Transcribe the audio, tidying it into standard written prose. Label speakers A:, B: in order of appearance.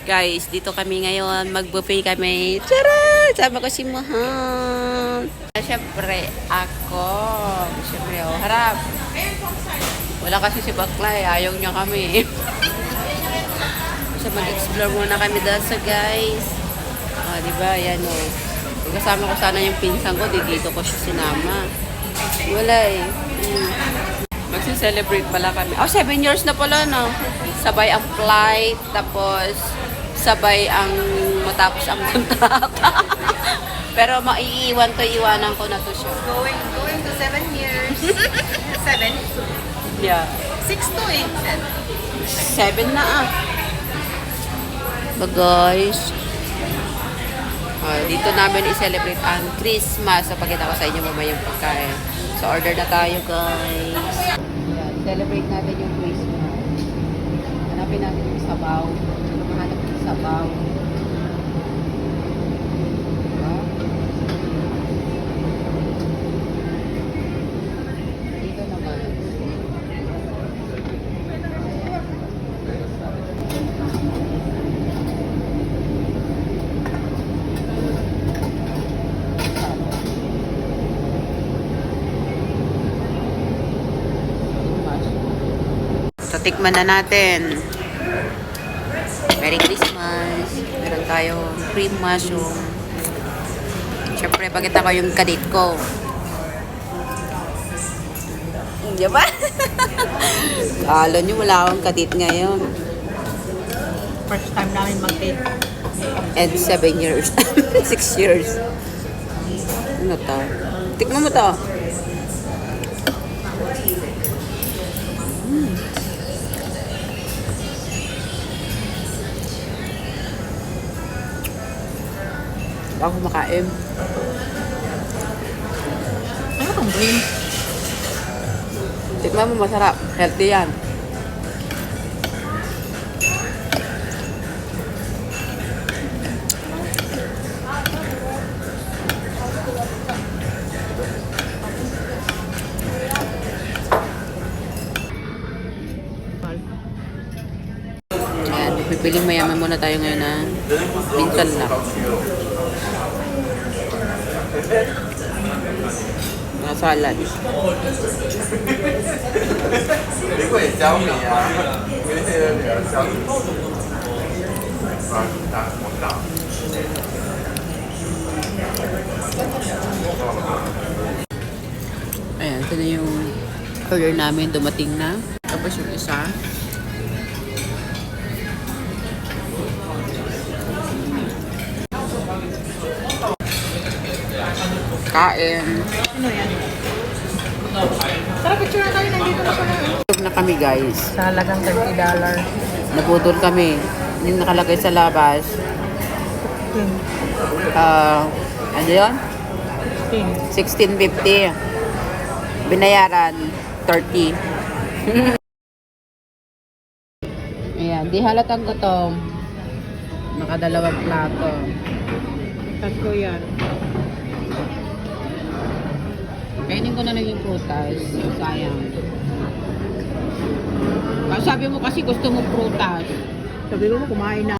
A: Guys, dito kami ngayon. Mag-buffet kami. Tara! Sama ko si Mahal. Siyempre, ako. Siyempre, oh, harap. Wala kasi si Baklay. Ayaw niya kami. So, mag-explore muna kami dahil sa guys. Diba? Yan, oh. Kasama ko sana yung pinsan ko. Dito ko siya sinama. Wala eh. Magsi-celebrate pala kami. 7 years na pala, no? Sabay ang flight, tapos sabay ang matapos ang kontrata. Pero maiiwan to, iwanan ko na to siya.
B: Going to 7 years. 7?
A: Yeah.
B: 6 to 8.
A: 7 na ah. But guys, dito namin i-celebrate ang Christmas. So, pakita ko sa inyo mamaya yung pagkain. So, order na tayo guys. Ayan, celebrate natin yung Christmas. Hanapin natin yung sabaw. Sino mahanap yung sabaw? Diba? Dito naman. So, tikman na natin. Merry Christmas. Meron tayong cream mushroom. Siyempre, pakita ko yung kadit ko. Hindi ba? Kala nyo, wala akong kadit ngayon.
B: First time namin mag-date.
A: And 7 years. 6 years. Ano to? Tikman mo to. Ako kumakain.
B: Ano kang green?
A: Tikman mo, masarap. Healthy yan. Ayan, pipiling mayaman muna tayo ngayon na minsan lang. Mga salad. Ayan, ito na yung order namin. Dumating na. Tapos yung isa. Kain.
B: Ano yan? Tara, picture na tayo. Nandito na pala.
A: Tulog na kami guys.
B: Sa halagang $30.
A: Nabudol kami. Yung nakalagay sa labas. Ano yun? 16.50. Binayaran 30. Ayan, di halatang gutom. Nakadalawang plato.
B: Tatlo yan.
A: Kainin ko na lang yung prutas. Sayang. Sabi mo kasi gusto mo prutas.
B: Sabi ko, kumain na